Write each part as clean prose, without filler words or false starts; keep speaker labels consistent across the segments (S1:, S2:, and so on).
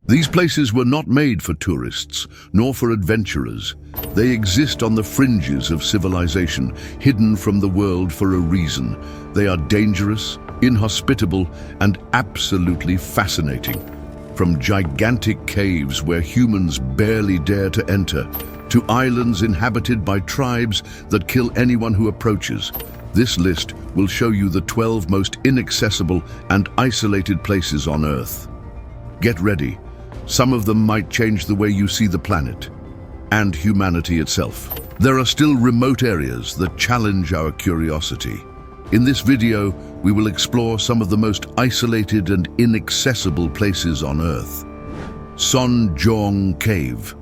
S1: These places were not made for tourists, nor for adventurers. They exist on the fringes of civilization, hidden from the world for a reason. They are dangerous, inhospitable, and absolutely fascinating. From gigantic caves where humans barely dare to enter, to islands inhabited by tribes that kill anyone who approaches, this list will show you the 12 most inaccessible and isolated places on Earth. Get ready. Some of them might change the way you see the planet and humanity itself. There are still remote areas that challenge our curiosity. In this video, we will explore some of the most isolated and inaccessible places on Earth. Son Doong Cave.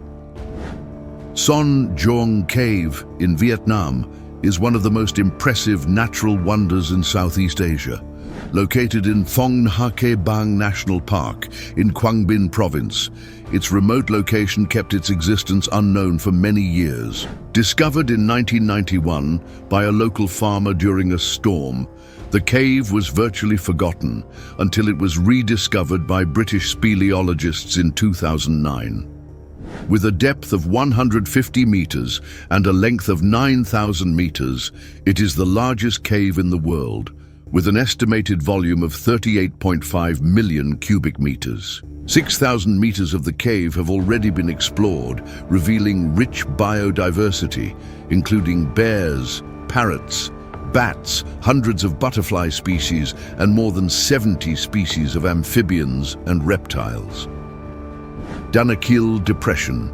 S1: Son Doong Cave in Vietnam is one of the most impressive natural wonders in Southeast Asia. Located in Phong Nha Bang National Park in Quang Binh Province, its remote location kept its existence unknown for many years. Discovered in 1991 by a local farmer during a storm, the cave was virtually forgotten until it was rediscovered by British speleologists in 2009. With a depth of 150 meters and a length of 9,000 meters, it is the largest cave in the world, with an estimated volume of 38.5 million cubic meters. 6,000 meters of the cave have already been explored, revealing rich biodiversity, including bears, parrots, bats, hundreds of butterfly species, and more than 70 species of amphibians and reptiles. Danakil Depression.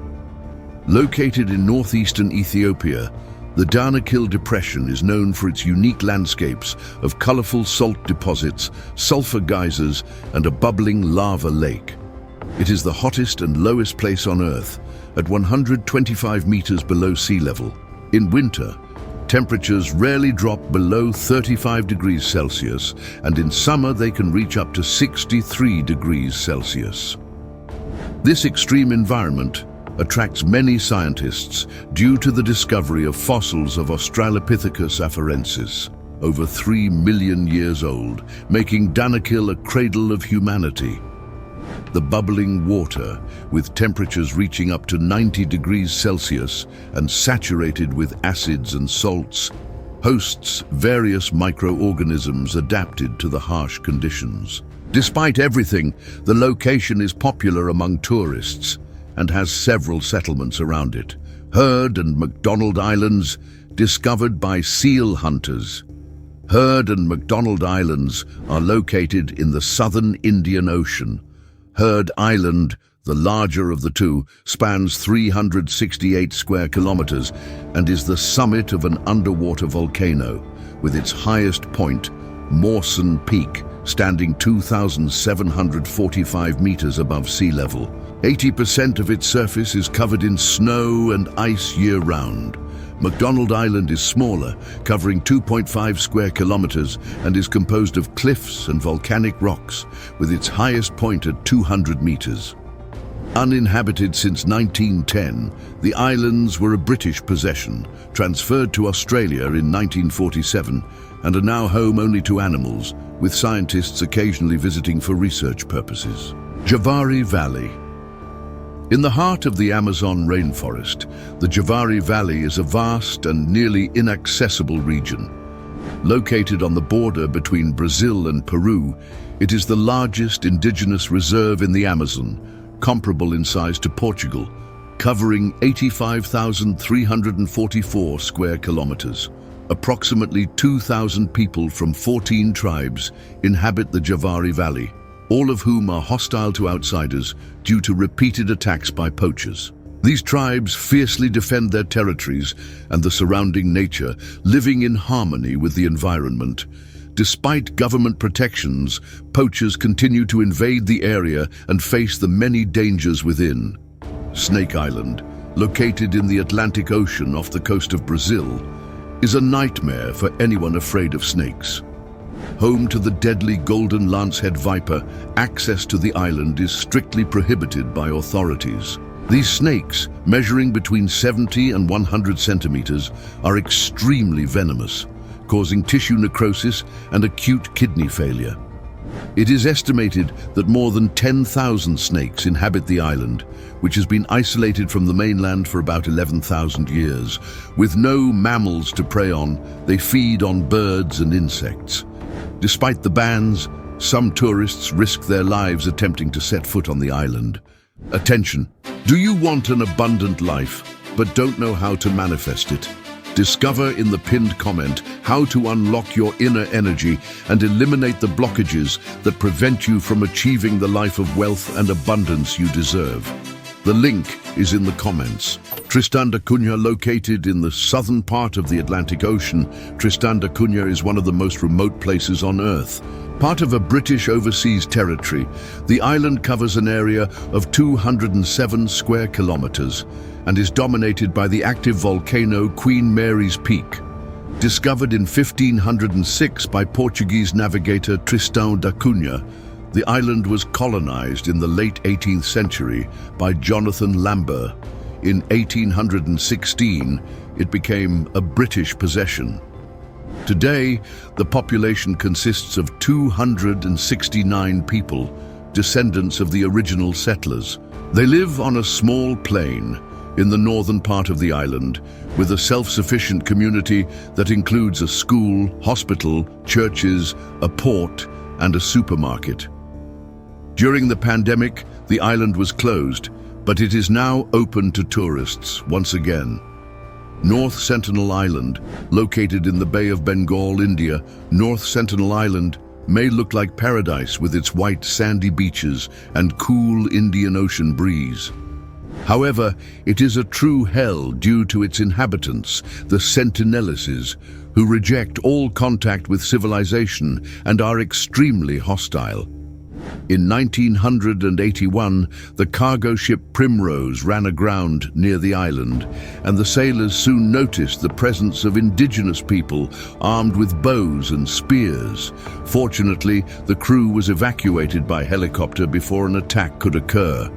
S1: Located in northeastern Ethiopia, the Danakil Depression is known for its unique landscapes of colorful salt deposits, sulfur geysers, and a bubbling lava lake. It is the hottest and lowest place on Earth, at 125 meters below sea level. In winter, temperatures rarely drop below 35 degrees Celsius, and in summer they can reach up to 63 degrees Celsius. This extreme environment attracts many scientists due to the discovery of fossils of Australopithecus afarensis, over 3 million years old, making Danakil a cradle of humanity. The bubbling water, with temperatures reaching up to 90 degrees Celsius and saturated with acids and salts, hosts various microorganisms adapted to the harsh conditions. Despite everything, the location is popular among tourists and has several settlements around it. Heard and McDonald Islands, discovered by seal hunters. Heard and McDonald Islands are located in the southern Indian Ocean. Heard Island, the larger of the two, spans 368 square kilometers and is the summit of an underwater volcano, with its highest point, Mawson Peak, standing 2,745 meters above sea level. 80% of its surface is covered in snow and ice year-round. McDonald Island is smaller, covering 2.5 square kilometers, and is composed of cliffs and volcanic rocks, with its highest point at 200 meters. Uninhabited since 1910, the islands were a British possession, transferred to Australia in 1947, and are now home only to animals, with scientists occasionally visiting for research purposes. Javari Valley. In the heart of the Amazon rainforest, the Javari Valley is a vast and nearly inaccessible region. Located on the border between Brazil and Peru, it is the largest indigenous reserve in the Amazon, comparable in size to Portugal, covering 85,344 square kilometers. Approximately 2,000 people from 14 tribes inhabit the Javari Valley, all of whom are hostile to outsiders due to repeated attacks by poachers. These tribes fiercely defend their territories and the surrounding nature, living in harmony with the environment. Despite government protections, poachers continue to invade the area and face the many dangers within. Snake Island, located in the Atlantic Ocean off the coast of Brazil, is a nightmare for anyone afraid of snakes. Home to the deadly golden lancehead viper, access to the island is strictly prohibited by authorities. These snakes, measuring between 70 and 100 centimeters, are extremely venomous, causing tissue necrosis and acute kidney failure. It is estimated that more than 10,000 snakes inhabit the island, which has been isolated from the mainland for about 11,000 years. With no mammals to prey on, they feed on birds and insects. Despite the bans, some tourists risk their lives attempting to set foot on the island. Attention! Do you want an abundant life, but don't know how to manifest it? Discover in the pinned comment how to unlock your inner energy and eliminate the blockages that prevent you from achieving the life of wealth and abundance you deserve. The link is in the comments. Tristan da Cunha, located in the southern part of the Atlantic Ocean, Tristan da Cunha is one of the most remote places on Earth. Part of a British overseas territory, the island covers an area of 207 square kilometers and is dominated by the active volcano Queen Mary's Peak. Discovered in 1506 by Portuguese navigator Tristan da Cunha, the island was colonized in the late 18th century by Jonathan Lambert. In 1816, it became a British possession. Today, the population consists of 269 people, descendants of the original settlers. They live on a small plain in the northern part of the island, with a self-sufficient community that includes a school, hospital, churches, a port, and a supermarket. During the pandemic, the island was closed, but it is now open to tourists once again. North Sentinel Island, located in the Bay of Bengal, India, North Sentinel Island may look like paradise with its white sandy beaches and cool Indian Ocean breeze. However, it is a true hell due to its inhabitants, the Sentinelises, who reject all contact with civilization and are extremely hostile. In 1981, the cargo ship Primrose ran aground near the island, and the sailors soon noticed the presence of indigenous people armed with bows and spears. Fortunately, the crew was evacuated by helicopter before an attack could occur.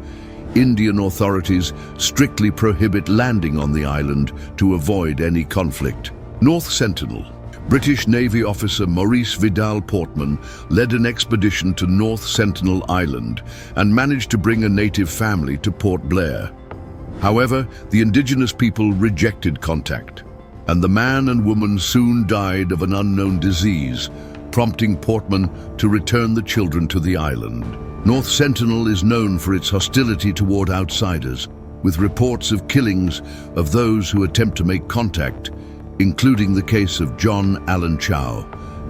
S1: Indian authorities strictly prohibit landing on the island to avoid any conflict. North Sentinel. British Navy officer Maurice Vidal Portman led an expedition to North Sentinel Island and managed to bring a native family to Port Blair. However, the indigenous people rejected contact, and the man and woman soon died of an unknown disease, prompting Portman to return the children to the island. North Sentinel is known for its hostility toward outsiders, with reports of killings of those who attempt to make contact, including the case of John Allen Chow,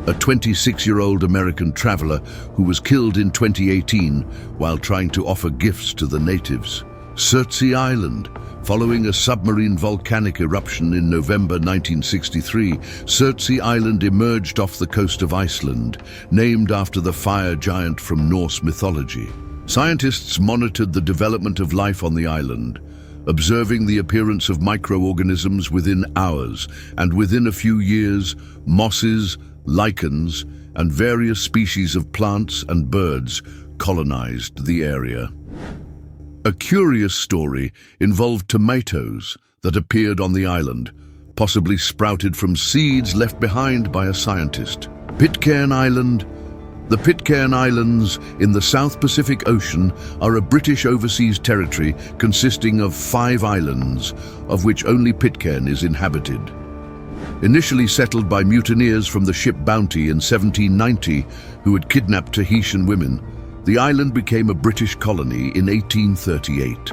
S1: a 26-year-old American traveler who was killed in 2018 while trying to offer gifts to the natives. Surtsey Island. Following a submarine volcanic eruption in November 1963, Surtsey Island emerged off the coast of Iceland, named after the fire giant from Norse mythology. Scientists monitored the development of life on the island, observing the appearance of microorganisms within hours, and within a few years, mosses, lichens, and various species of plants and birds colonized the area. A curious story involved tomatoes that appeared on the island, possibly sprouted from seeds left behind by a scientist. Pitcairn Island. The Pitcairn Islands in the South Pacific Ocean are a British overseas territory consisting of 5 islands, of which only Pitcairn is inhabited. Initially settled by mutineers from the ship Bounty in 1790, who had kidnapped Tahitian women, the island became a British colony in 1838.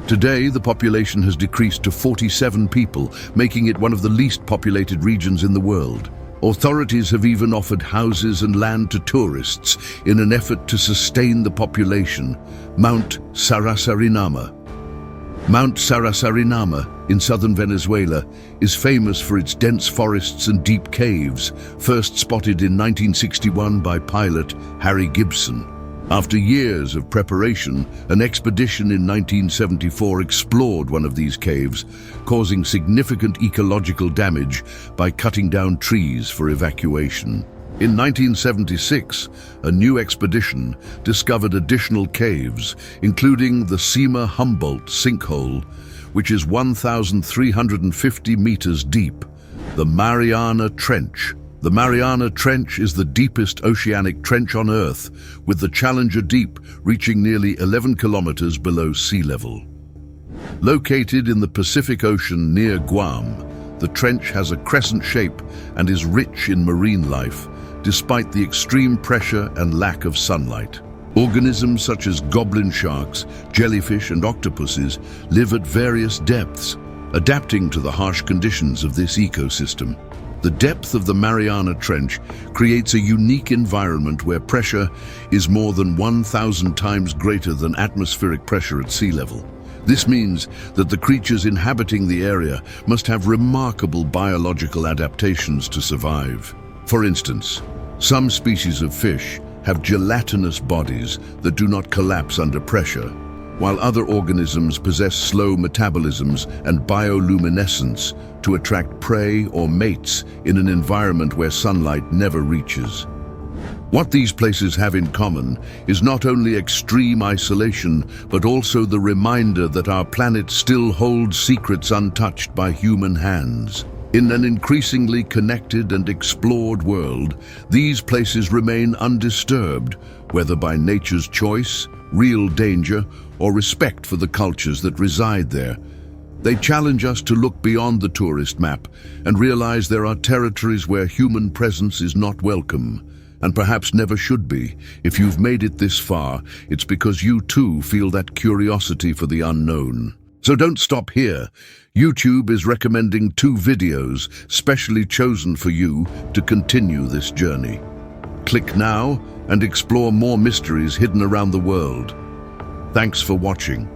S1: Today, the population has decreased to 47 people, making it one of the least populated regions in the world. Authorities have even offered houses and land to tourists in an effort to sustain the population. Mount Sarasarinama. Mount Sarasarinama in southern Venezuela is famous for its dense forests and deep caves, first spotted in 1961 by pilot Harry Gibson. After years of preparation, an expedition in 1974 explored one of these caves, causing significant ecological damage by cutting down trees for evacuation. In 1976, a new expedition discovered additional caves, including the Sima Humboldt sinkhole, which is 1,350 meters deep, the Mariana Trench, The Mariana Trench is the deepest oceanic trench on Earth, with the Challenger Deep reaching nearly 11 kilometers below sea level. Located in the Pacific Ocean near Guam, the trench has a crescent shape and is rich in marine life, despite the extreme pressure and lack of sunlight. Organisms such as goblin sharks, jellyfish and octopuses live at various depths, adapting to the harsh conditions of this ecosystem. The depth of the Mariana Trench creates a unique environment where pressure is more than 1,000 times greater than atmospheric pressure at sea level. This means that the creatures inhabiting the area must have remarkable biological adaptations to survive. For instance, some species of fish have gelatinous bodies that do not collapse under pressure, while other organisms possess slow metabolisms and bioluminescence to attract prey or mates in an environment where sunlight never reaches. What these places have in common is not only extreme isolation, but also the reminder that our planet still holds secrets untouched by human hands. In an increasingly connected and explored world, these places remain undisturbed, whether by nature's choice, real danger, or respect for the cultures that reside there. They challenge us to look beyond the tourist map and realize there are territories where human presence is not welcome, and perhaps never should be. If you've made it this far, it's because you too feel that curiosity for the unknown. So don't stop here. YouTube is recommending 2 videos specially chosen for you to continue this journey. Click now and explore more mysteries hidden around the world. Thanks for watching.